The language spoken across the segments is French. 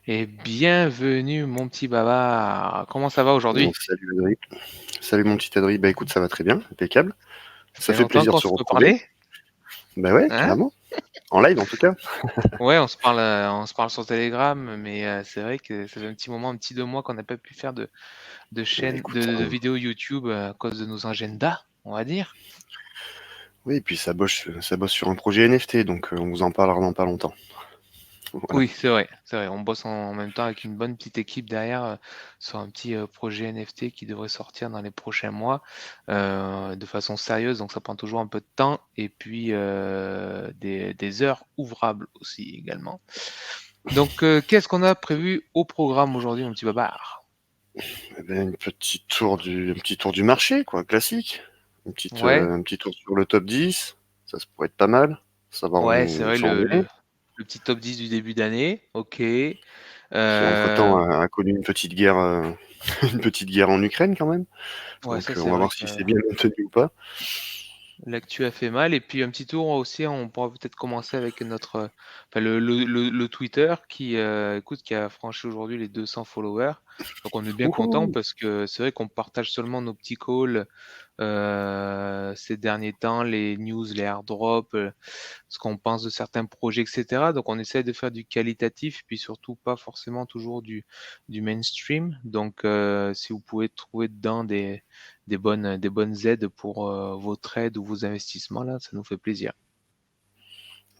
Et bienvenue mon petit baba. Comment ça va Bon, aujourd'hui? salut Adrien. Salut mon petit Adrien. Bah écoute, ça va très bien, impeccable. Ça Ça fait fait longtemps plaisir de qu'on se se peut retrouver. parler, Bah ouais, hein? carrément. En live en tout cas. Ouais, on se parle sur Telegram, mais c'est vrai que ça fait un petit moment, un petit 2 mois qu'on n'a pas pu faire de Bah chaîne, écoute, de vidéos YouTube à cause de nos agendas, on va dire. oui, et puis ça bosse sur un projet NFT, donc on vous en parlera dans pas longtemps. Voilà. Oui, c'est vrai, c'est vrai. On bosse en même temps avec une bonne petite équipe derrière sur un petit projet NFT qui devrait sortir dans les prochains mois de façon sérieuse. Donc ça prend toujours un peu de temps et puis des heures ouvrables aussi également. Donc qu'est-ce qu'on a prévu au programme aujourd'hui, mon petit babar? Eh ben, un petit tour du marché, quoi, classique. Ouais, Un petit tour sur le top 10. Ça pourrait être pas mal. Savoir ouais, c'est où vrai, ça en est. le petit top 10 du début d'année. Ok. Qui entre-temps Euh, a connu une petite guerre, une petite guerre en Ukraine quand même. ouais, ça Donc c'est on va vrai voir que si c'est bien maintenu ou pas. l'actu a fait mal. Et puis un petit tour aussi, on pourra peut-être commencer avec enfin, le Twitter qui a franchi aujourd'hui les 200 followers. Donc on est bien content Wouhou! parce que c'est vrai qu'on partage seulement nos petits calls ces derniers temps, les news, les airdrops, ce qu'on pense de certains projets, etc. Donc on essaie de faire du qualitatif, puis surtout pas forcément toujours du mainstream. Donc si vous pouvez trouver dedans des bonnes aides pour vos trades ou vos investissements, là, ça nous fait plaisir.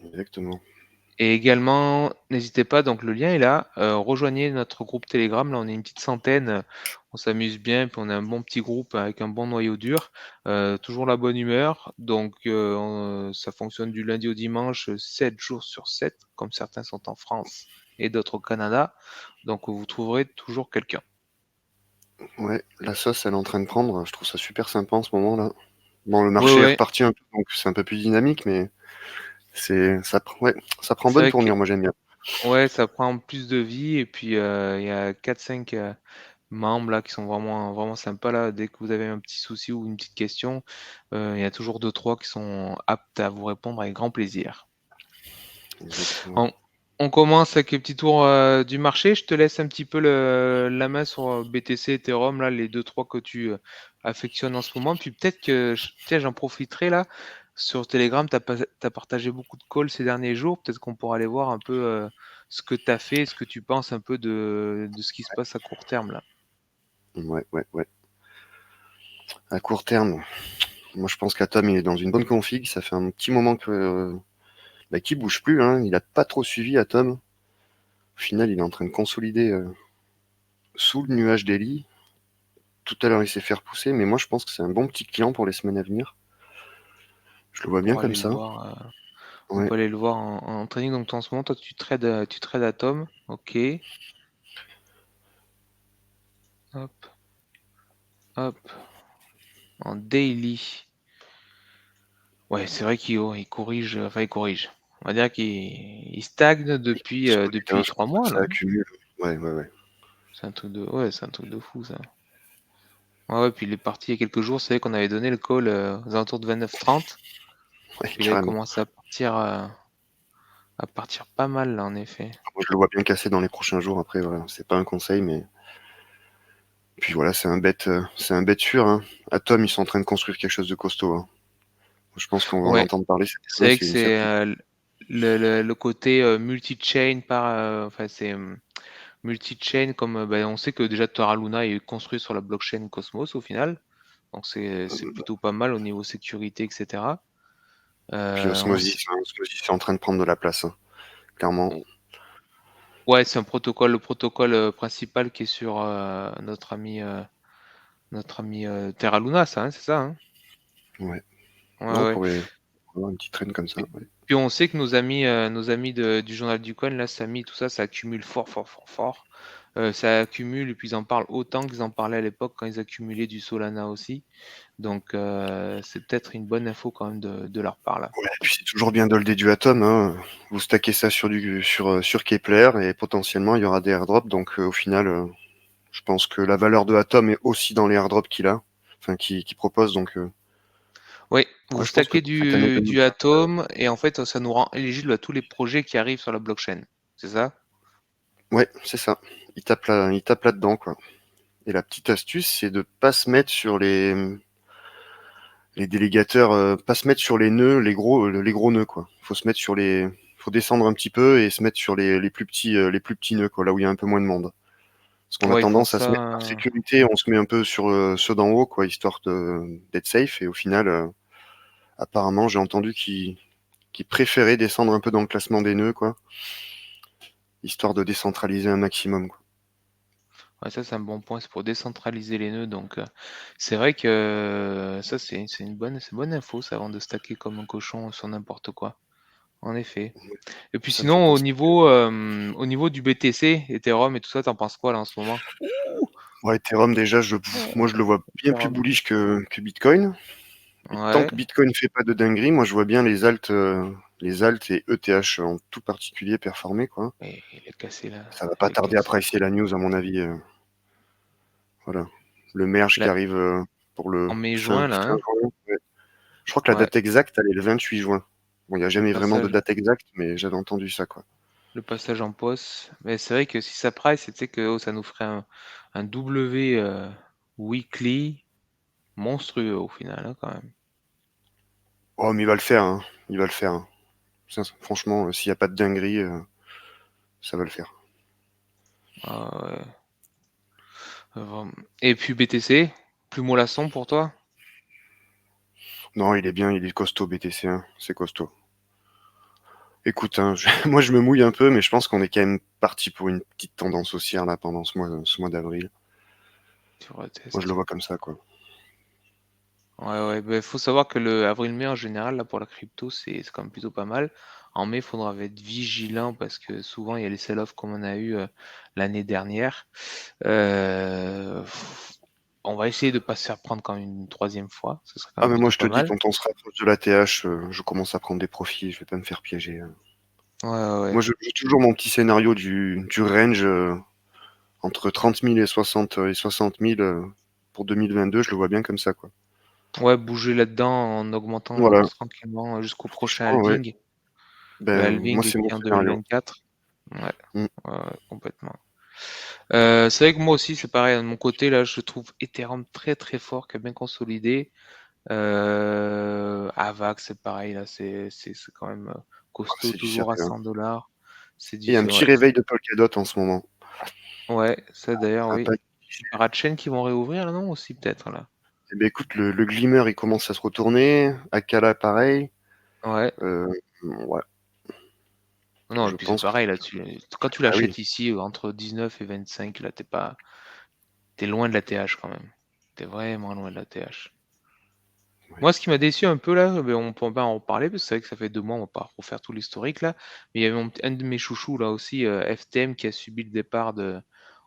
Exactement. Et également, n'hésitez pas, donc le lien est là. Rejoignez notre groupe Telegram. Là, on est une petite centaine. On s'amuse bien, puis on a un bon petit groupe avec un bon noyau dur. Toujours la bonne humeur. Donc, ça fonctionne du lundi au dimanche, 7 jours sur 7, comme certains sont en France et d'autres au Canada. Donc, vous trouverez toujours quelqu'un. Ouais, la sauce, elle est en train de prendre. Je trouve ça super sympa en ce moment là. Bon, le Oui, marché est oui. reparti un peu, donc c'est un peu plus dynamique, mais ouais, ça prend C'est bonne vrai que tournure. Moi, j'aime bien. ouais, ça prend plus de vie. Et puis, il y a 4-5 membres là qui sont vraiment vraiment sympas là. Dès que vous avez un petit souci ou une petite question, il y a toujours deux trois qui sont aptes à vous répondre avec grand plaisir. Exactement. On, on commence avec le petit tour du marché. Je te laisse un petit peu la main sur BTC, Ethereum là, les deux trois que tu affectionnes en ce moment. Puis peut-être que tiens, j'en profiterai là. Sur Telegram, t'as partagé beaucoup de calls ces derniers jours. Peut-être qu'on pourra aller voir un peu ce que tu as fait, ce que tu penses un peu de ce qui se passe à court terme là. Ouais, ouais, ouais. À court terme, moi, je pense qu'Atom, il est dans une bonne config. Ça fait un petit moment qu'il bouge plus. Hein. Il a pas trop suivi Atom. Au final, il est en train de consolider sous le nuage d'Eli. Tout à l'heure, il s'est fait repousser, mais moi, je pense que c'est un bon petit client pour les semaines à venir. Je le vois bien Pour comme aller le ça. voir. On Ouais. peut aller le voir en training. Donc en ce moment, toi, tu trades Atom. Ok. Hop, hop. En daily. Ouais, c'est vrai qu'il corrige. Enfin, il corrige. On va dire qu'il stagne Il consolide, hein, depuis je 3 mois pense que là. ça accumule. Ouais, ouais, ouais. Ouais, c'est un truc de fou ça. Ouais, ouais, puis il est parti il y a quelques jours. C'est vrai qu'on avait donné le call aux alentours de 29-30. Ouais, Puis là, il carrément. commence à partir pas mal là, en effet. Moi, je le vois bien casser dans les prochains jours. Après, voilà, c'est pas un conseil, mais puis voilà, c'est un bet sûr. Hein. Atom, ils sont en train de construire quelque chose de costaud. Hein. Je pense qu'on va en Ouais, entendre parler cette c'est semaine. vrai que C'est une c'est certitude. le côté multi-chain enfin c'est multi-chain comme on sait que déjà Terra Luna est construit sur la blockchain Cosmos au final, donc c'est plutôt pas mal au niveau sécurité, etc. Puis On s- Osmosis, c'est en train de prendre de la place. Hein. Clairement. ouais, c'est le protocole principal qui est sur notre ami Terra Luna, ça, hein, c'est ça, hein? Ouais. Ouais, Non, on ouais. pourrait avoir une petite traîne comme ça. Puis, Ouais. puis on sait que nos amis du journal du coin, là, Samy, tout ça, ça accumule fort, fort, fort, fort. Ça accumule et puis ils en parlent autant qu'ils en parlaient à l'époque quand ils accumulaient du Solana aussi. Donc c'est peut-être une bonne info quand même de leur part là. Ouais, et puis c'est toujours bien d'holder du Atom. Hein. Vous stackez ça sur Kepler et potentiellement il y aura des airdrops. Donc au final, je pense que la valeur de Atom est aussi dans les airdrops qu'il a, enfin qui propose. Donc Oui, ouais, vous je pense que stackez pour cette année du 2020, Atom et en fait ça nous rend éligible à tous les projets qui arrivent sur la blockchain. C'est ça? Ouais, c'est ça. Il tape là-dedans, quoi. Et la petite astuce, c'est de pas se mettre sur les délégateurs, pas se mettre sur les gros nœuds, quoi. Faut descendre un petit peu et se mettre sur les plus petits nœuds, quoi, là où il y a un peu moins de monde. Parce qu'on a Ouais, ils font tendance à se ça. mettre par sécurité, on se met un peu sur ceux d'en haut, quoi, histoire d'être safe. Et au final, apparemment, j'ai entendu qu'ils préféraient descendre un peu dans le classement des nœuds, quoi, histoire de décentraliser un maximum, quoi. Ouais, ça, c'est un bon point. C'est pour décentraliser les nœuds. Donc, c'est vrai que ça, c'est une bonne info, ça, avant de stacker comme un cochon sur n'importe quoi. En effet. Et puis Ça me fait sinon, penser. au niveau du BTC, Ethereum et tout ça, t'en penses quoi là en ce moment? Ouh! Ouais, Ethereum, déjà, moi, je le vois bien plus Ethereum. bullish que Bitcoin. Et tant Ouais. que Bitcoin fait pas de dinguerie, moi, je vois bien les alts et ETH en tout particulier performer, quoi. Et il est cassé là. Ça va Il pas est tarder à cassé. pricer la news, à mon avis. Voilà. Le merge qui Là, arrive pour le en mai-juin, là, fin hein? juin. Ouais. Je crois que la Ouais. date exacte, elle est le 28 juin. Bon, il n'y a Le jamais vraiment de passage, date exacte, mais j'avais entendu ça, quoi. le passage en poste. Mais c'est vrai que si ça price, tu sais que oh, ça nous ferait un W weekly monstrueux au final, hein, quand même. Oh, mais il va le faire, hein. Il va le faire, hein. Franchement, s'il n'y a pas de dinguerie, ça va le faire. Ah ouais. Vraiment. Et puis BTC, plus mollasson pour toi? Non, il est bien, il est costaud, BTC, hein. C'est costaud. Écoute, hein, moi je me mouille un peu, mais je pense qu'on est quand même parti pour une petite tendance haussière là pendant ce mois d'avril. Tu Moi je le retestes. vois comme ça, quoi. Ouais, ouais, bah, faut savoir que le avril-mai en général, là, pour la crypto, c'est quand même plutôt pas mal. En mai, il faudra être vigilant parce que souvent, il y a les sell-off comme on a eu l'année dernière. Euh, on va essayer de pas se faire prendre quand même une troisième fois. Ce serait quand Ah, même mais moi plutôt je te pas dis, mal. quand on se rapproche de la TH, je commence à prendre des profits, je vais pas me faire piéger, hein. Ouais, ouais, Moi ouais. j'ai toujours mon petit scénario du range entre 30 000 et 60 000 pour 2022, je le vois bien comme ça, quoi. Ouais, bouger là-dedans en augmentant Voilà, tranquillement jusqu'au prochain franchement, ouais. halving. Le Ben, moi halving c'est qui mon est en scénario. 2024. Ouais, Mm. ouais, ouais, complètement. C'est vrai que moi aussi, c'est pareil. De mon côté, là, je trouve Ethereum très très fort, qui a bien consolidé. Avax, c'est pareil, là, c'est quand même Ah, costaud, c'est du toujours à sérieux, hein. 100 $. C'est Et du, il y a un petit ouais, réveil de Polkadot en ce moment. ouais, ça d'ailleurs, Un oui. pack. Parachain qui vont réouvrir, là, non, aussi, peut-être, là. Eh ben, écoute, le Glimmer, il commence à se retourner. Akala, pareil. Ouais. Ouais, Non, et je puis c'est pense que. pareil, là, quand tu Ah oui, l'achètes ici, entre 19 et 25, là, t'es loin de la TH quand même. T'es vraiment loin de la TH. ouais. Moi, ce qui m'a déçu un peu là, on peut pas en reparler parce que c'est vrai que ça fait 2 mois, on va pas refaire tout l'historique là. Mais il y avait un de mes chouchous là aussi, FTM, qui a subi le départ de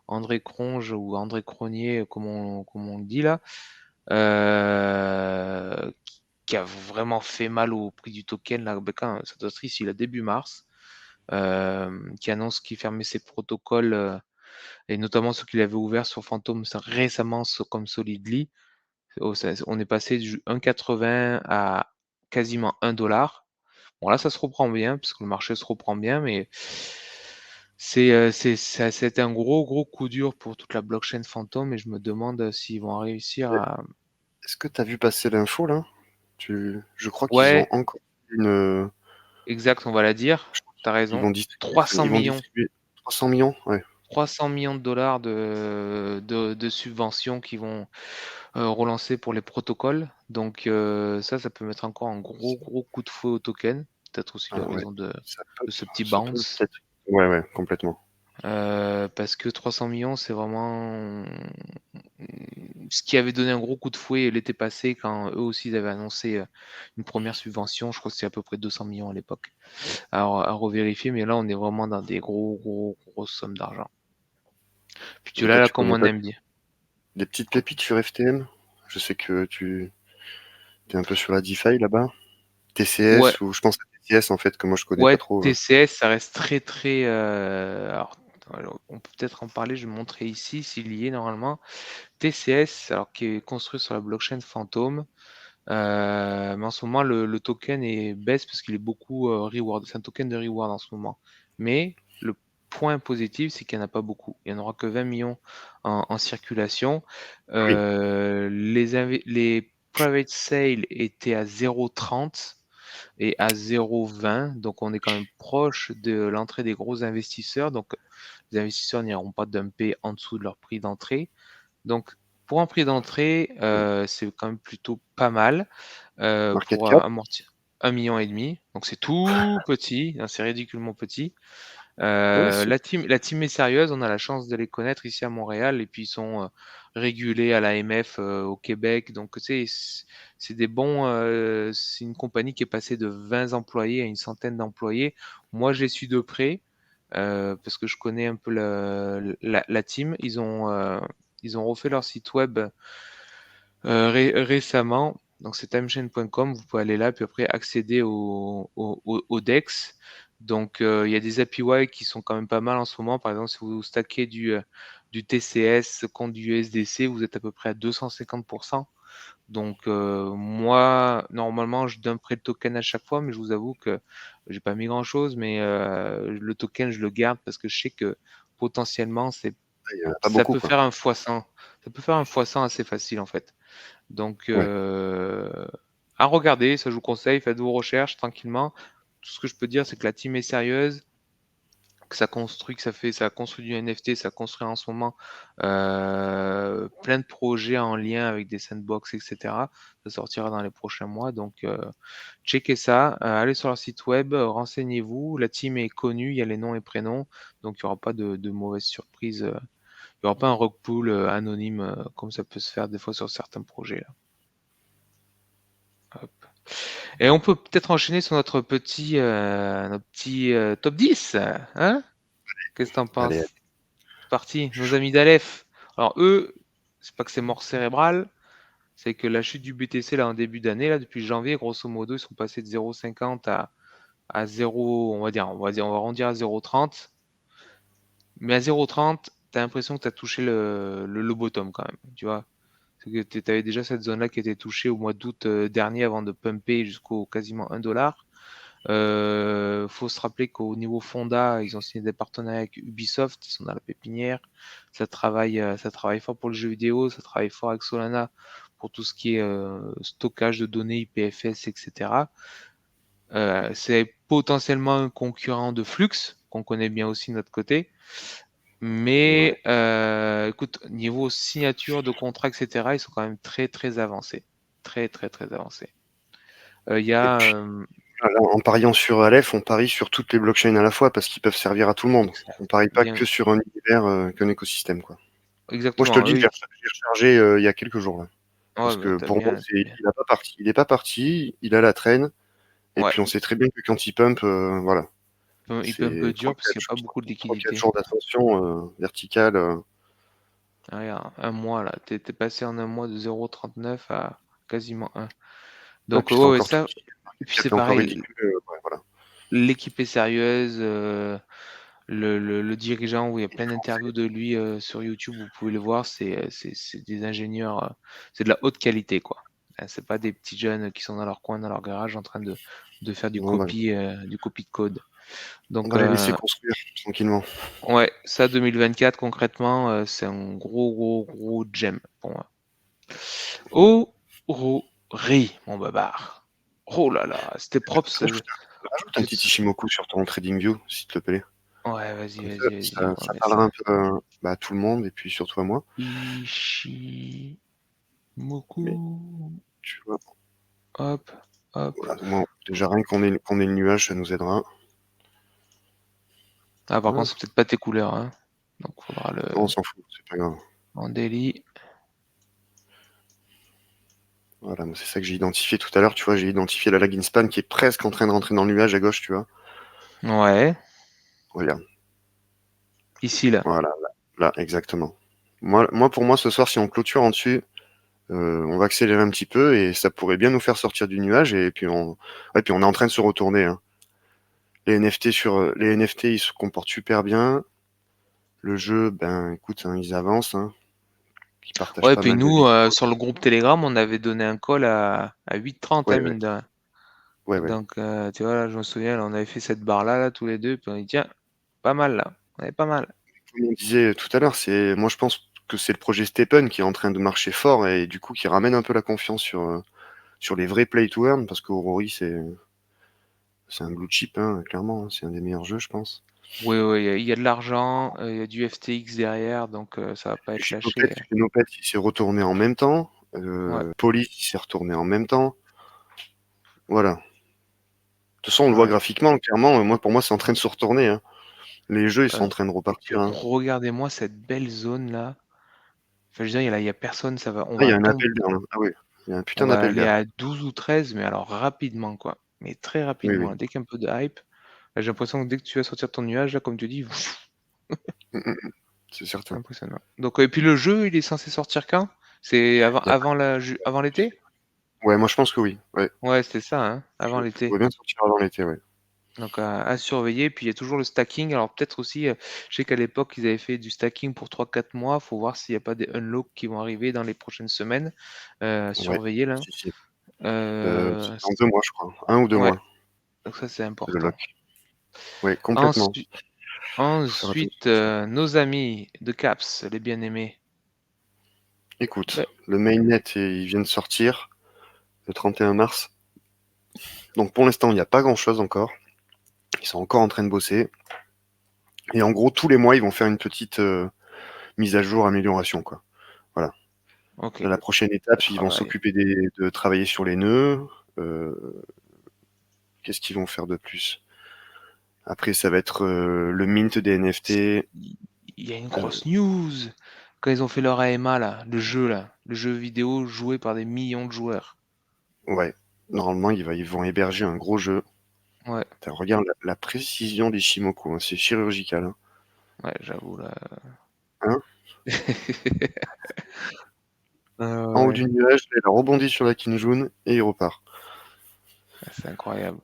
André Cronje ou André Cronier, comme on le dit là, qui a vraiment fait mal au prix du token là. Ben, quand, ça doit être ici, là, début mars, qui annonce qu'il fermait ses protocoles et notamment ceux qu'il avait ouverts sur Phantom récemment comme Solidly. On est passé du 1,80 à quasiment 1 $. Bon, là, ça se reprend bien, parce que le marché se reprend bien, mais c'était un gros, gros coup dur pour toute la blockchain Phantom, et je me demande s'ils vont réussir à. Est-ce que tu as vu passer l'info là? Je crois qu'ils ont Ouais, encore une. exact, on va la dire. T'as Ils raison. vont distribuer, 300 ils vont millions. distribuer 300 millions? Ouais. 300 millions de dollars de subventions qui vont relancer pour les protocoles. Donc ça peut mettre encore un gros, gros coup de fouet au token. Peut-être aussi Ah la ouais. raison de ce petit Ça peut bounce. peut-être. Ouais, ouais, complètement. Parce que 300 millions, c'est vraiment ce qui avait donné un gros coup de fouet l'été passé quand eux aussi ils avaient annoncé une première subvention. Je crois que c'était à peu près 200 millions à l'époque. Alors à revérifier, mais là on est vraiment dans des gros, gros, grosses sommes d'argent. Puis tu Et l'as toi, là tu comme connais on pas aime bien. des petites pépites sur FTM? Je sais que tu es un peu sur la DeFi là-bas. Ouais, TCS, ou je pense à TCS en fait, que moi je connais pas ouais, trop. TCS, ça reste très très. Alors, on peut peut-être en parler. Je vais montrer ici s'il y est normalement. TCS, alors qui est construit sur la blockchain Phantom. Mais en ce moment, le token est baisse parce qu'il est beaucoup reward. C'est un token de reward en ce moment. Mais point positif, c'est qu'il n'y en a pas beaucoup. Il n'y en aura que 20 millions en circulation. Oui, Les private sales étaient à 0,30 et à 0,20, donc on est quand même proche de l'entrée des gros investisseurs. Donc les investisseurs n'iront pas dumper en dessous de leur prix d'entrée. Donc pour un prix d'entrée, c'est quand même plutôt pas mal market pour cap. amortir 1,5 million. Donc c'est tout petit, hein, c'est ridiculement petit. Ouais, c'est La team est sérieuse, on a la chance de les connaître ici à Montréal et puis ils sont régulés à l'AMF au Québec. Donc c'est des bons, c'est une compagnie qui est passée de 20 employés à une centaine d'employés. Moi, je les suis de près parce que je connais un peu la team. Ils ont refait leur site web récemment. Donc c'est timechain.com, vous pouvez aller là, puis après accéder au DEX. Donc il y a des API qui sont quand même pas mal en ce moment. Par exemple, si vous stackez du TCS contre du USDC, vous êtes à peu près à 250%. Donc moi, normalement, je dumperai le token à chaque fois, mais je vous avoue que j'ai pas mis grand-chose, mais le token, je le garde parce que je sais que potentiellement, il y en a pas ça beaucoup, peut quoi. faire un x100. Ça peut faire un x100 assez facile en fait. Donc, Ouais. à regarder, ça je vous conseille, faites vos recherches tranquillement. Tout ce que je peux dire, c'est que la team est sérieuse, ça a construit du NFT, ça construit en ce moment plein de projets en lien avec des sandbox, etc. Ça sortira dans les prochains mois. Donc, checkez ça, allez sur leur site web, renseignez-vous. La team est connue, il y a les noms et prénoms, donc il n'y aura pas de mauvaises surprises. Il n'y aura pas un rug pull anonyme comme ça peut se faire des fois sur certains projets là. Hop. Et on peut peut-être enchaîner sur notre petit top 10, hein? Qu'est-ce que t'en Allez, penses? allez. C'est parti, Je nos suis chaud. amis d'Aleph. Alors eux, c'est pas que c'est mort cérébral, c'est que la chute du BTC là en début d'année, là, depuis janvier, grosso modo, ils sont passés de 0,50 à 0, on va arrondir à 0,30. Mais à 0,30, t'as l'impression que t'as touché le bottom quand même, tu vois. C'est que tu avais déjà cette zone-là qui était touchée au mois d'août dernier avant de pumper jusqu'au quasiment 1 $. Faut se rappeler qu'au niveau Fonda, ils ont signé des partenariats avec Ubisoft, ils sont dans la pépinière. Ça travaille fort pour le jeu vidéo, ça travaille fort avec Solana pour tout ce qui est stockage de données, IPFS, etc. C'est potentiellement un concurrent de Flux, qu'on connaît bien aussi de notre côté. Ouais. Mais écoute, niveau signature de contrat, etc., ils sont quand même très très avancés. Très très très avancés. Il y Et a puis, là, en pariant sur Aleph, on parie sur toutes les blockchains à la fois parce qu'ils peuvent servir à tout le monde. On parie pas bien, que sur un univers, qu'un écosystème, quoi. Moi, je te le exactement. dis, j'ai rechargé il y a quelques jours, là. Ouais, Parce bah, que t'as pour moi, bien, t'as bien. il a pas parti. Il est pas parti, il a la traîne. Et Ouais, puis, on sait très bien que quand il pump, voilà. il peut un peu C'est dur parce qu'il n'y a pas beaucoup de 3-4 liquidité. jours d'ascension verticale. Ah, regarde, un mois là, t'es passé en un mois de 0,39 à quasiment 1. Ouais, Donc puis c'est ouais, ouais, encore tout ça. petit. Le Et market puis c'est cap est encore pareil, ridicule. Ouais, voilà. l'équipe est sérieuse. Le dirigeant, où il y a Il est plein français. d'interviews de lui sur YouTube, vous pouvez le voir, c'est des ingénieurs, c'est de la haute qualité, quoi. C'est pas des petits jeunes qui sont dans leur coin, dans leur garage, en train de faire du Bon, copie de code. on Donc, va les laisser construire tranquillement. ouais, ça, 2024, concrètement, c'est un gros, gros, gros gem pour moi. Ori, mon babar. Oh là là, c'était propre. Rajoute un petit Ishimoku sur ton TradingView, s'il te plaît. Ouais, vas-y, Comme ça, vas-y, vas-y, on va ça mettre parlera un ça. peu à tout le monde et puis surtout à moi. Ishimoku. Mais tu vois, Hop, hop. voilà, moi, déjà rien qu'on ait le nuage, ça nous aidera. Ah, par contre, Hop. c'est peut-être pas tes couleurs, hein. Donc, faudra Non, on s'en fout, c'est pas grave. en daily. Voilà, moi, c'est ça que j'ai identifié tout à l'heure. Tu vois, j'ai identifié la lag span qui est presque en train de rentrer dans le nuage à gauche, tu vois. Ouais, Regarde. ici, là. Voilà, là, exactement. Pour moi, ce soir, si on clôture en dessus, on va accélérer un petit peu et ça pourrait bien nous faire sortir du nuage. Et puis on est en train de se retourner, hein. Les NFT, ils se comportent super bien. Le jeu, ben, écoute, hein, ils avancent, hein. Ils partagent Ouais, pas puis mal de nous, vidéos. sur le groupe Telegram, on avait donné un call à 8h30, hein, Ouais, ouais, mine de rien. ouais, ouais. Donc, tu vois, là, je me souviens, là, on avait fait cette barre-là, là, tous les deux, puis on dit, tiens, pas mal, là. Ouais, pas mal. Comme on disait tout à l'heure, moi je pense que c'est le projet Stephen qui est en train de marcher fort et du coup qui ramène un peu la confiance sur les vrais play to earn parce qu'Aurori c'est un blue chip, hein, clairement, hein, c'est un des meilleurs jeux, je pense. Oui, oui, il y a de l'argent, il y a du FTX derrière, donc ça va pas être lâché. Xenopet, il s'est retourné en même temps. Ouais, Police, il s'est retourné en même temps. Voilà. De toute façon, on le voit ouais. graphiquement, clairement. Pour moi, c'est en train de se retourner, hein. Les jeux, ils sont Euh, en train de et puis repartir, hein. regardez-moi cette belle zone là. Enfin, je veux dire, il y a personne, on Ah, il y va a un tomber, appel d'air, là. Ah oui, il y a un on putain va d'appel aller d'air. à 12 ou 13, mais alors rapidement quoi. Mais très Oui, rapidement, oui. là. Dès qu'il y a un peu de hype, là, j'ai l'impression que dès que tu vas sortir de ton nuage, là, comme tu dis, Mm, mm, c'est c'est certain. impressionnant. Donc, et puis le jeu, il est censé sortir quand? C'est D'après- avant l'été? Ouais, moi, je pense que oui. Ouais. Ouais, c'était ça, hein, Je avant pourrais l'été. bien sortir avant l'été, ouais. Donc à surveiller. Puis il y a toujours le stacking. Alors peut-être aussi, je sais qu'à l'époque, ils avaient fait du stacking pour 3 4 mois. Faut voir s'il n'y a pas des unlocks qui vont arriver dans les prochaines semaines. Ouais. Surveiller là. Si, si. Euh, C'est dans 2 mois, je crois. 1 ou 2 mois, ouais, donc ça c'est le important. lock. Ouais, complètement. Ensuite, Faut faire attention ensuite à ça. nos amis de Caps, les bien-aimés. Écoute, Ben, le mainnet, il vient de sortir le 31 mars. Donc pour l'instant, il n'y a pas grand-chose encore. Ils sont encore en train de bosser. Et en gros, tous les mois, ils vont faire une petite mise à jour, amélioration, quoi. Voilà. ok, La prochaine ça étape, ils vont travaille. s'occuper de travailler sur les nœuds. Qu'est-ce qu'ils vont faire de plus? Après, ça va être le mint des NFT. Il y a une Euh, grosse news. Quand ils ont fait leur AMA là, le jeu vidéo joué par des millions de joueurs. ouais. Normalement, ils vont héberger un gros jeu. Ouais, Putain, regarde la précision des Shimoku, hein, c'est chirurgical, hein. ouais, j'avoue là. Hein, en haut Ouais, du nuage, il a rebondi sur la Kinjun et il repart. c'est incroyable.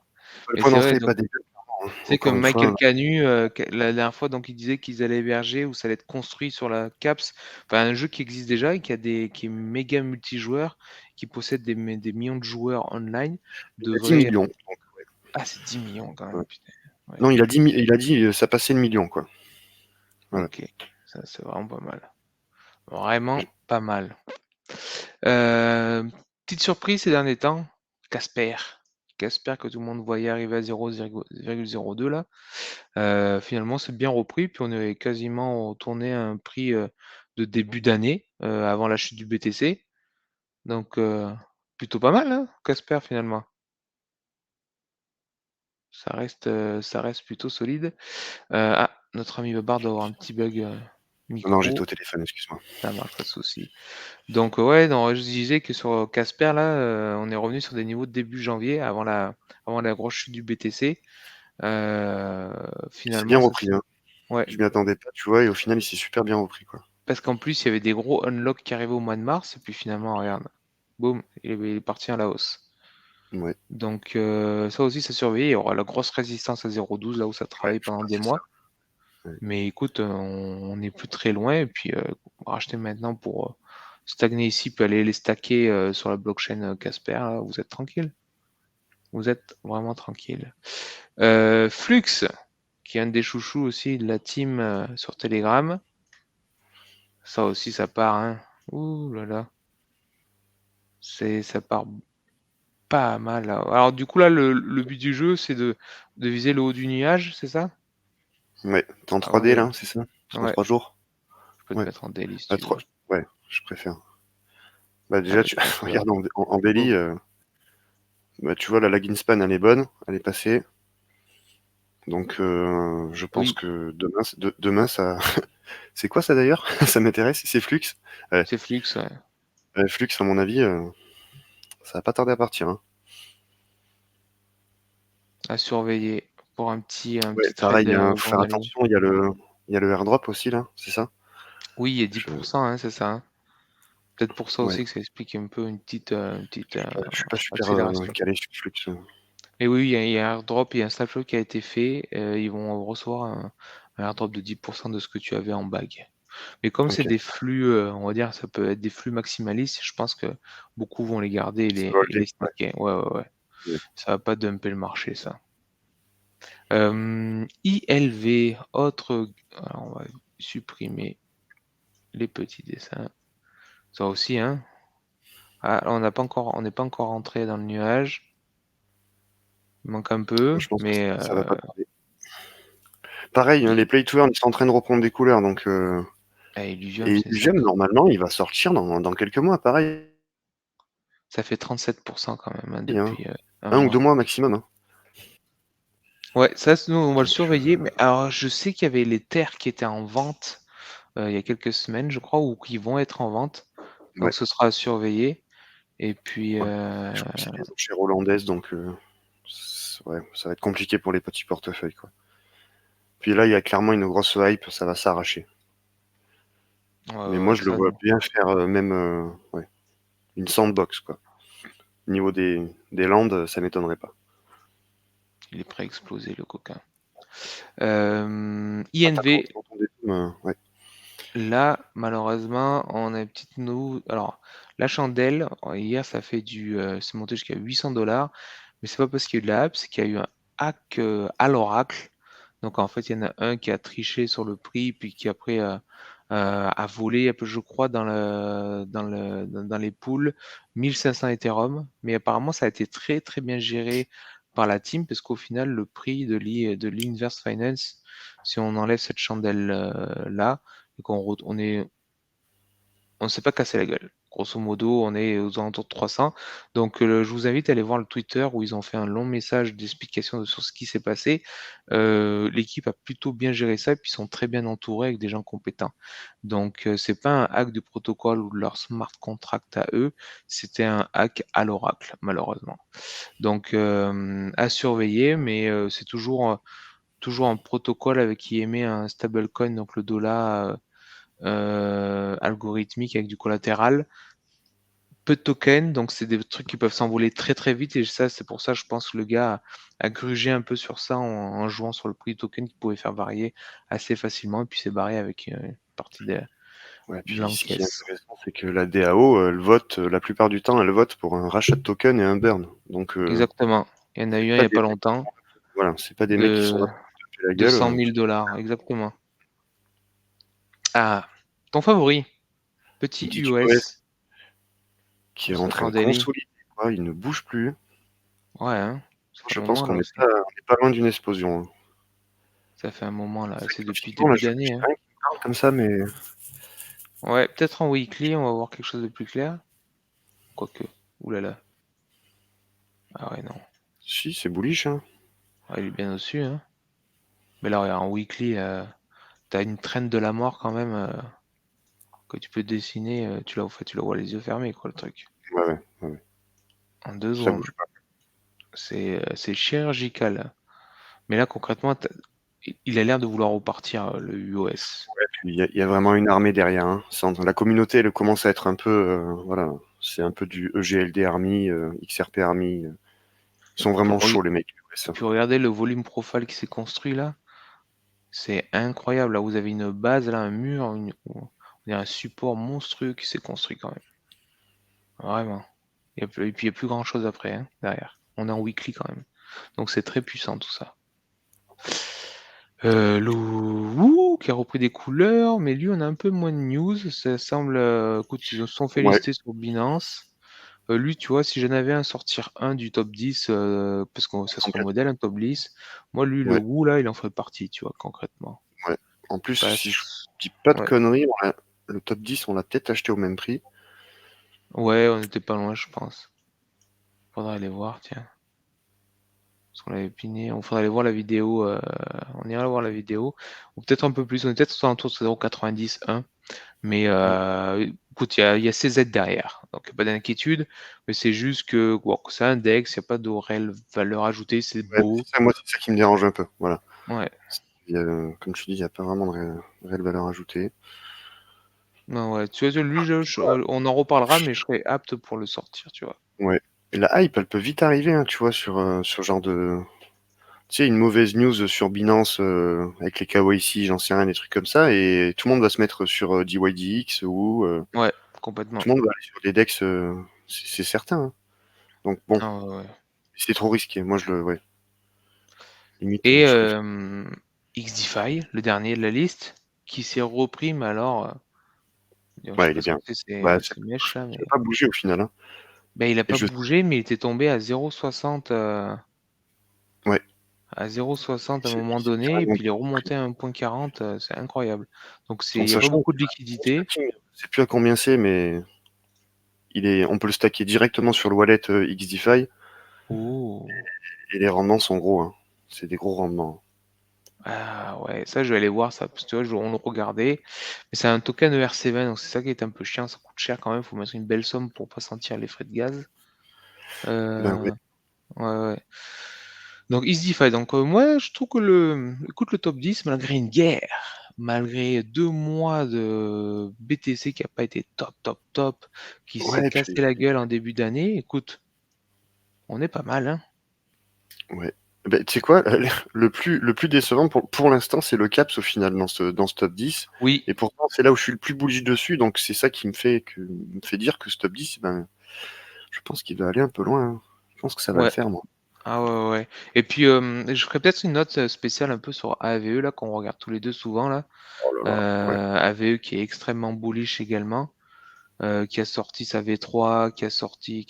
Le Mais point c'est vrai, d'entrée est donc pas dégueu, hein. c'est que Encore une fois, Michael Canu, la dernière fois, donc il disait qu'ils allaient héberger ou ça allait être construit sur la CAPS, enfin un jeu qui existe déjà et qui est méga multijoueur, qui possède des millions de joueurs online, il a 10 devrait. millions. Ah, c'est 10 millions quand Ouais. même, putain. Ouais, Non, il a dit ça passait le million, quoi. Voilà. ok, ça c'est vraiment pas mal. Vraiment Je- pas mal. Euh, Petite surprise ces derniers temps, Casper. Casper que tout le monde voyait arriver à 0,02 là. Finalement, c'est bien repris, puis on est quasiment retourné à un prix de début d'année, avant la chute du BTC. Donc, plutôt pas mal, hein, Casper, finalement. Ça reste plutôt solide. Ah, notre ami Babar doit avoir un petit bug Non, j'étais micro. au téléphone, excuse-moi. Ça marche, pas de souci. Donc, ouais, non, je disais que sur Casper, là, on est revenu sur des niveaux de début janvier, avant la grosse chute du BTC. Euh, Il s'est bien Finalement, ça, repris, hein. ouais, Je m'y attendais pas, tu vois, et au final, il s'est super bien repris, quoi. parce qu'en plus, il y avait des gros unlocks qui arrivaient au mois de mars, et puis finalement, regarde, boum, il est parti à la hausse. Ouais, Donc ça aussi, c'est surveillé. Il y aura la grosse résistance à 0,12, là où ça ouais, travaille je pendant crois que des c'est ça. mois. Ouais. Mais écoute, on n'est plus très loin, et puis on va racheter maintenant pour stagner ici, puis aller les stacker sur la blockchain Casper, là, vous êtes tranquille. Vous êtes vraiment tranquille. Flux, qui est un des chouchous aussi de la team sur Telegram. Ça aussi, ça part, hein. Ouh là là. Ça part pas mal là. Alors du coup là, le but du jeu, c'est de viser le haut du nuage, c'est ça? Ouais, t'es en Avant 3D, de. là, c'est ça? Sur Ouais, 3 jours? je peux te Ouais. mettre en daily si À tu 3. veux. Ouais, je préfère. Bah, déjà, Allez, donc regarde en daily, boum. bah, tu vois, la lag in span, elle est bonne, elle est passée. Donc, je pense Oui, que demain, ça. C'est quoi ça d'ailleurs? Ça m'intéresse, c'est Flux? Ouais. c'est Flux, ouais. Flux, à mon avis, ça va pas tarder à partir, hein. À surveiller pour un Ouais, petit trade pareil, hein, faut faire journalier. attention, il y a le airdrop aussi, là, c'est ça? Oui, il y a Je, 10%, hein, c'est ça, hein. Peut-être pour ça ouais, aussi que ça explique un peu une petite je suis pas super accélération. calé sur Flux. Mais oui, il y a un airdrop, il y a un snapshot qui a été fait. Ils vont recevoir un airdrop de 10% de ce que tu avais en bague. Mais comme c'est Ok, des flux, on va dire, ça peut être des flux maximalistes, je pense que beaucoup vont les garder c'est et volé, les ouais. stacker. Ouais, ouais, ouais. Ouais. Ça va pas dumper le marché, ça. ILV, autre. Alors, on va supprimer les petits dessins. Ça aussi, hein. Ah, on n'est pas encore rentré dans le nuage. Il manque un peu, Je pense que mais ça va pas tarder. Pareil, hein, les Play to Earn, ils sont en train de reprendre des couleurs, donc Illusion, et c'est ça. Illusion, normalement, il va sortir dans quelques mois, pareil. Ça fait 37% quand même, hein, Hein. depuis un 1 ou 2 mois. mois maximum. Hein. Ouais, ça, nous, on va le Donc, surveiller. Mais alors, je sais qu'il y avait les terres qui étaient en vente il y a quelques semaines, je crois, ou qui vont être en vente. Donc, ouais. ce sera à surveiller. Et puis, Ouais. Je crois que c'est des enchères hollandaises, donc ouais, ça va être compliqué pour les petits portefeuilles, quoi. Puis là, il y a clairement une grosse hype, ça va s'arracher. Mais moi, je le ça, vois bien faire même ouais, une sandbox, quoi. Au niveau des landes, ça m'étonnerait pas. il est prêt à exploser, le coquin. Attaquant INV, sur ton décime, ouais. là, malheureusement, on a une petite Alors, la chandelle, hier, ça fait c'est monté jusqu'à 800 $. Mais c'est pas parce qu'il y a eu de la hype, c'est qu'il y a eu un hack à l'oracle. Donc, en fait, il y en a un qui a triché sur le prix, puis qui après a volé, un peu, je crois, dans les poules, 1500 Ethereum. Mais apparemment, ça a été très, très bien géré par la team, parce qu'au final, le prix de l'Inverse Finance, si on enlève cette chandelle là, et on ne s'est pas cassé la gueule. Grosso modo, on est aux alentours de 300. Donc, je vous invite à aller voir le Twitter où ils ont fait un long message d'explication sur ce qui s'est passé. L'équipe a plutôt bien géré ça et puis ils sont très bien entourés avec des gens compétents. Donc, c'est pas un hack du protocole ou de leur smart contract à eux, c'était un hack à l'oracle, malheureusement. Donc, à surveiller, mais c'est toujours un protocole avec qui émet un stablecoin, donc le dollar algorithmique avec du collatéral. Peu de tokens, donc c'est des trucs qui peuvent s'envoler très très vite. Et ça, c'est pour ça, je pense que le gars a grugé un peu sur ça en jouant sur le prix du token qui pouvait faire varier assez facilement. Et puis c'est barré avec une partie Ouais, de puis ce qui est l'encaisse. intéressant, c'est que la DAO, elle vote, la plupart du temps, elle vote pour un rachat de token et un burn. Donc, Exactement. Il y en a eu c'est un il pas n'y a des pas mecs qui longtemps sont, voilà, c'est pas des mecs qui sont de, là pour te taper la de gueule. 100 000 dollars. Exactement. Ah, ton favori, petit Petit QoS US, qui est en train de Concentrant Daily. consolider, quoi, il ne bouge plus. Ouais, hein, ça fait Je un pense moment qu'on là n'est aussi. pas loin d'une explosion. Hein. Ça fait un moment là. C'est vrai C'est que depuis graphiquement, là, début j'ai d'année, hein. rien qui me parle comme ça, mais Ouais, peut-être en weekly, on va voir quelque chose de plus clair. Quoique. Ouh là là. Ah ouais, non. si, c'est bullish. Hein. Ah, il est bien au-dessus, hein. Mais là, regarde, en weekly, t'as une traîne de la mort quand même que tu peux dessiner. Tu la vois les yeux fermés, quoi, le truc. Ouais, ouais, ouais, ouais. En deux Ça secondes. bouge pas. C'est chirurgical. Mais là, concrètement, il a l'air de vouloir repartir, le UOS. Ouais, puis il y a vraiment une armée derrière. Hein. La communauté, elle commence à être un peu, voilà, c'est un peu du EGLD Army, XRP Army. Ils sont Puis, vraiment chauds, les mecs. Ouais, puis regardez le volume profile qui s'est construit là. C'est incroyable. Là, vous avez une base, là, un mur, on dirait un support monstrueux qui s'est construit quand même. Vraiment. Et puis il n'y a plus grand chose après, hein, derrière. On est en weekly quand même. Donc c'est très puissant tout ça. Le Woo qui a repris des couleurs, mais lui on a un peu moins de news. Ça semble. Écoute, ils se sont fait ouais, lister sur Binance. Lui, tu vois, si j'en avais un sortir un du top 10, parce que ça serait le modèle, un top 10, moi lui, le ouais, Woo là, il en ferait partie, tu vois, concrètement. ouais. En plus, si je Passe. dis pas de Ouais. conneries, le top 10, on l'a peut-être acheté au même prix. Ouais, on était pas loin, je pense. Faudrait aller voir, tiens. Parce qu'on l'avait piné. On faudrait aller voir la vidéo. On ira voir la vidéo. Ou peut-être un peu plus. On est peut-être autour de 0,90, 1. Mais Ouais, écoute, il y a CZ derrière. Donc, pas d'inquiétude. Mais c'est juste que bon, c'est un index. Il n'y a pas de réelle valeur ajoutée. C'est ouais, beau. c'est ça, moi, c'est ça qui me dérange un peu. Voilà. Ouais. Comme je te dis, il n'y a pas vraiment de réelle valeur ajoutée. Non, ouais. Tu vois, lui, on en reparlera, mais je serais apte pour le sortir, tu vois. Ouais. Et la hype, elle peut vite arriver, hein, tu vois, sur ce genre de. Tu sais, une mauvaise news sur Binance avec les KYC, j'en sais rien, des trucs comme ça, et tout le monde va se mettre sur DYDX ou Ouais, complètement. tout le monde va aller sur des DEX, c'est certain. Hein. Donc bon, Ah, ouais, ouais. c'est trop risqué. Moi, ouais. Limite, Et je préfère. XDeFi, le dernier de la liste, qui s'est repris, mais alors, je sais Ouais, il pas est ce que bien. c'est Bah, ces mèches là, ça mais a pas bougé au final, hein. ben il a Et pas je bougé, mais il était tombé à 0,60 Ouais, à 0,60 à un moment c'est donné, et carrément puis il est descendu. remonté à 1,40, c'est incroyable. Donc En il y a pas sachant beaucoup de qu'il a un bon liquidité. stacking. Je sais plus à combien c'est, mais on peut le stacker directement sur le wallet XDeFi Ouh. et les rendements sont gros, hein. C'est des gros rendements. Ah ouais, ça je vais aller voir ça, parce que tu vois, on le regardait, mais c'est un token ERC20, donc c'est ça qui est un peu chiant, ça coûte cher quand même, faut mettre une belle somme pour pas sentir les frais de gaz. Ben ouais. Euh, ouais, ouais. Donc EasyFi, donc moi je trouve que écoute, le top 10, malgré une guerre, malgré 2 mois de BTC qui a pas été top, top, top, qui s'est Ouais, cassé puis la gueule en début d'année, écoute, on est pas mal, hein. ouais. Ben, tu sais quoi? Le plus décevant pour l'instant, c'est le CAPS au final dans ce top 10. Oui, Et pourtant, c'est là où je suis le plus bullish dessus. Donc c'est ça qui me fait dire que ce top 10, ben, je pense qu'il va aller un peu loin, hein. Je pense que ça va le ouais. faire, moi. Ah ouais, ouais, ouais. Et puis, je ferais peut-être une note spéciale un peu sur AVE, là, qu'on regarde tous les deux souvent, là. Oh là là. Ouais. AVE qui est extrêmement bullish également, qui a sorti sa V3, qui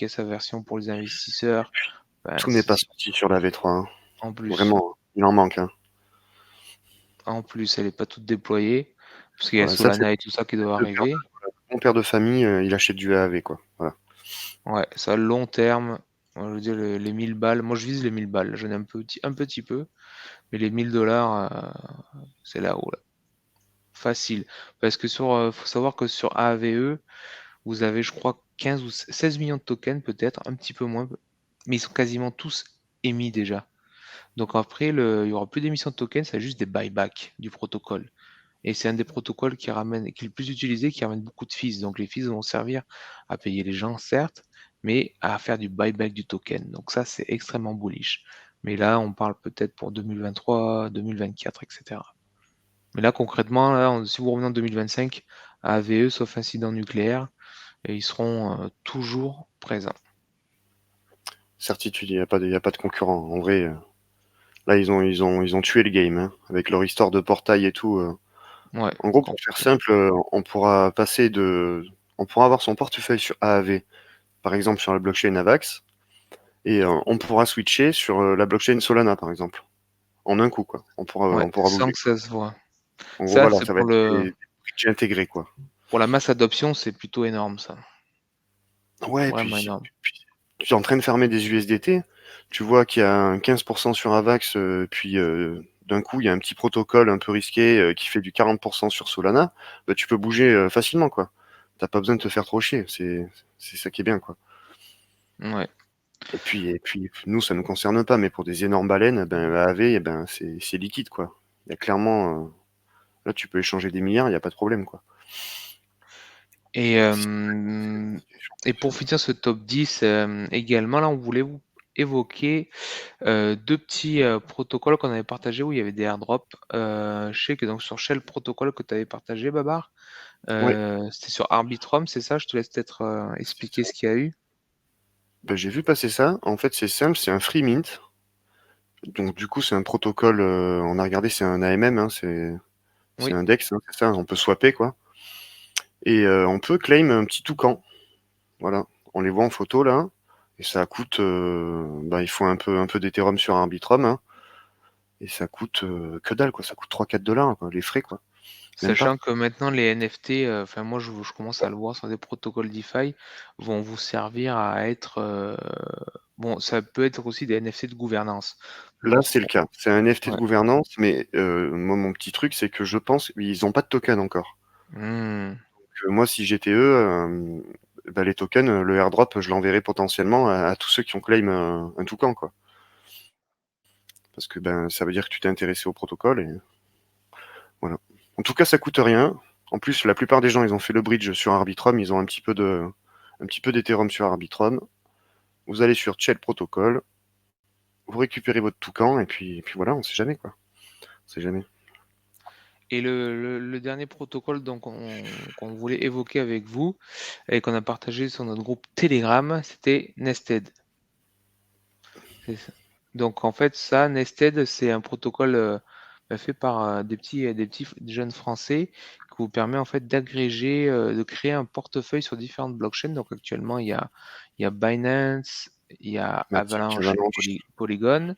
a sa version pour les investisseurs. Ben, Tout n'est pas sorti sur la V3, hein. en plus, Vraiment, hein. Il en manque, hein. elle est pas toute déployée, parce qu'il y a Voilà, ça, c'est Solana et tout ça qui doivent le père arriver. mon père de famille, il achète du AAV, quoi. Voilà. Ouais, ça, long terme, moi, je veux dire, les 1000 balles, moi je vise les 1000 balles, j'en ai un petit peu, mais les 1000 $, c'est là-haut, là. Facile. Parce que faut savoir que sur AAVE, vous avez, je crois, 15 ou 16 millions de tokens, peut-être, un petit peu moins, mais ils sont quasiment tous émis déjà. Donc après, il y aura plus d'émission de tokens, c'est juste des buybacks du protocole. Et c'est un des protocoles qui est le plus utilisé, qui ramène beaucoup de fees. Donc les fees vont servir à payer les gens, certes, mais à faire du buyback du token. Donc ça, c'est extrêmement bullish. Mais là, on parle peut-être pour 2023, 2024, etc. Mais là, concrètement, là, si vous revenez en 2025, à AVE, sauf incident nucléaire, et ils seront toujours présents. Certitude, il y a pas de concurrent. En vrai, là, ils ont tué le game, hein, avec leur histoire de portail et tout. Ouais, En gros, pour faire complètement. simple, on pourra avoir son portefeuille sur AAV, par exemple sur la blockchain Avax, et on pourra switcher sur la blockchain Solana, par exemple, en un coup, quoi. On pourra, Ouais, on pourra sans bouger. que ça se voit. En gros, Ça, voilà, c'est ça va pour être des bridges intégrés, quoi. pour la masse adoption, c'est plutôt énorme, ça. Ouais, Vraiment énorme. puis tu es en train de fermer des USDT, tu vois qu'il y a un 15% sur Avax, puis d'un coup, il y a un petit protocole un peu risqué qui fait du 40% sur Solana, bah, tu peux bouger facilement, quoi. T'as pas besoin de te faire trop chier, c'est ça qui est bien, quoi. Ouais. Et puis, nous, ça nous concerne pas, mais pour des énormes baleines, ben, AAV, eh ben, c'est liquide, quoi. Il y a clairement, là, tu peux échanger des milliards, il n'y a pas de problème, quoi. Et, Si- euh, et pour finir ce top 10, également, là, on voulait vous évoquer deux petits protocoles qu'on avait partagés où il y avait des airdrops. Je sais que donc sur Shell Protocol que tu avais partagé, Babar, Ouais, c'était sur Arbitrum, c'est ça? Je te laisse peut-être c'est expliquer ça. ce qu'il y a eu. Ben, j'ai vu passer ça. En fait, c'est simple, c'est un free mint. Donc du coup, c'est un protocole, on a regardé, c'est un AMM, hein, c'est Oui, un DEX, hein, c'est ça, on peut swapper quoi. Et on peut claim un petit toucan, voilà. On les voit en photo là, et ça coûte, bah, il faut un peu d'Ethereum sur Arbitrum, hein, et ça coûte que dalle quoi, ça coûte 3-4 $ quoi, les frais quoi, même pas. sachant que maintenant les NFT, enfin moi je commence à le voir sur des protocoles DeFi, vont vous servir à être, bon, ça peut être aussi des NFT de gouvernance. Là, Donc, c'est le cas. C'est un NFT de ouais. gouvernance, mais moi, mon petit truc, c'est que je pense ils ont pas de token encore. Hmm. Moi, si j'étais eux, bah, les tokens, le airdrop, je l'enverrais potentiellement à tous ceux qui ont claim un toucan, quoi. Parce que ben, ça veut dire que tu t'es intéressé au protocole et voilà. En tout cas, ça coûte rien. En plus, la plupart des gens, ils ont fait le bridge sur Arbitrum, ils ont un petit peu d'Ethereum sur Arbitrum. Vous allez sur Shell Protocol, vous récupérez votre toucan et puis voilà, on sait jamais quoi. On sait jamais. Et le dernier protocole donc qu'on voulait évoquer avec vous et qu'on a partagé sur notre groupe Telegram, c'était Nested. C'est ça. Donc en fait, ça, Nested, c'est un protocole fait par des petits jeunes Français qui vous permet en fait d'agréger, de créer un portefeuille sur différentes blockchains. Donc actuellement, il y a Binance, il y a Matic, Avalanche et Avalanche. Polygon.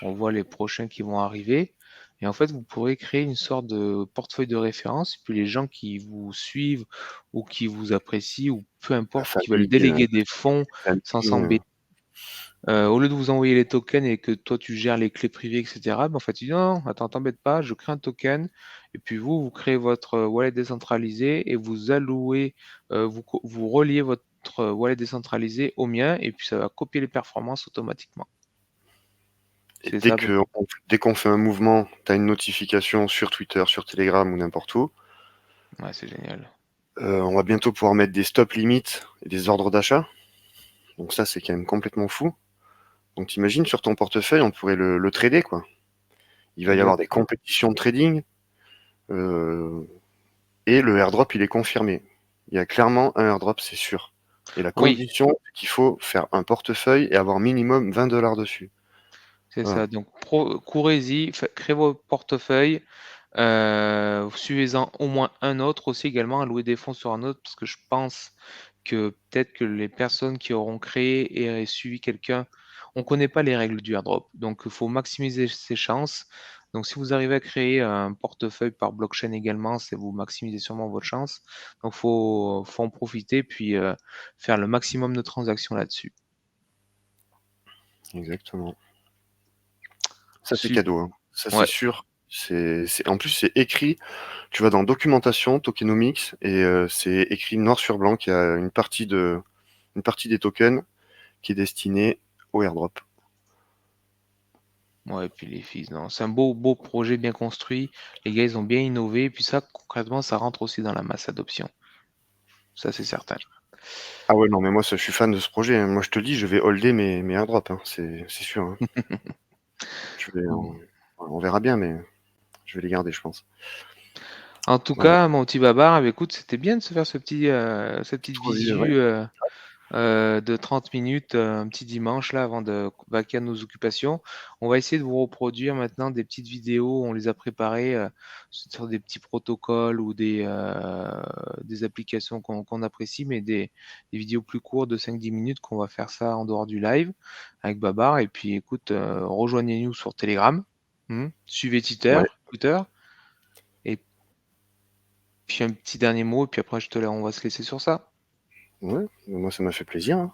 On voit les prochains qui vont arriver. Et en fait, vous pourrez créer une sorte de portefeuille de référence. Puis les gens qui vous suivent ou qui vous apprécient ou peu La importe, qui veulent famille, déléguer des fonds les sans amis, s'embêter, au lieu de vous envoyer les tokens et que toi tu gères les clés privées, etc., ben en fait, il dit non, non, attends, t'embête pas, je crée un token, et puis vous créez votre wallet décentralisé et vous allouez, vous reliez votre wallet décentralisé au mien, et puis ça va copier les performances automatiquement. et C'est ça. dès qu'on fait un mouvement, tu as une notification sur Twitter, sur Telegram ou n'importe où. Ouais, c'est génial. On va bientôt pouvoir mettre des stop limits et des ordres d'achat. Donc ça, c'est quand même complètement fou. Donc t'imagines, sur ton portefeuille, on pourrait le trader, quoi. Il va y avoir des Exactement. compétitions de trading, euh, et le airdrop, il est confirmé. Il y a clairement un airdrop, c'est sûr. Et la Oui, condition, c'est qu'il faut faire un portefeuille et avoir minimum 20 dollars dessus. c'est Voilà. ça. Donc, courez-y, créez vos portefeuilles. Suivez-en au moins un autre aussi également, allouez des fonds sur un autre, parce que je pense que peut-être que les personnes qui auront créé et suivi quelqu'un, on ne connaît pas les règles du airdrop, donc il faut maximiser ses chances. Donc si vous arrivez à créer un portefeuille par blockchain également, c'est vous maximisez sûrement votre chance. Donc faut en profiter, puis faire le maximum de transactions là-dessus. Exactement. Ça, c'est Super. cadeau, hein. Ça, c'est Ouais, sûr. En plus, c'est écrit. Tu vas dans documentation, tokenomics, et c'est écrit noir sur blanc qu'il y a une partie des tokens qui est destinée au airdrop. ouais, et puis les filles, non, c'est un beau projet bien construit. Les gars, ils ont bien innové. Et puis ça, concrètement, ça rentre aussi dans la masse adoption. Ça, c'est certain. Ah ouais, non, mais moi, ça, je suis fan de ce projet, hein. Moi, je te dis, je vais holder mes airdrops, hein. C'est sûr, hein. Je vais, Bon. on verra bien, mais je vais les garder, je pense. En tout Voilà. cas, mon petit Babar, écoute, c'était bien de se faire cette petite Toi, ouais. visu de 30 minutes, un petit dimanche là, avant de vaquer à nos occupations. On va essayer de vous reproduire maintenant des petites vidéos. On les a préparées sur des petits protocoles ou des applications qu'on apprécie, mais des vidéos plus courtes de 5-10 minutes qu'on va faire ça en dehors du live avec Babar. Et puis écoute, rejoignez-nous sur Telegram. Suivez Twitter, Ouais, Twitter. Et puis un petit dernier mot, et puis après on va se laisser sur ça. ouais, moi, ça m'a fait plaisir, hein.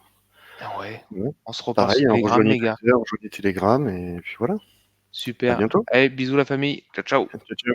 Ah ouais, Ouais. on se reparle sur Pareil, hein, Telegram, rejoignez les gars. Twitter, rejoignez Telegram, et puis voilà. À Super. bientôt. Allez, bisous la famille. Ciao, ciao. Ciao, ciao.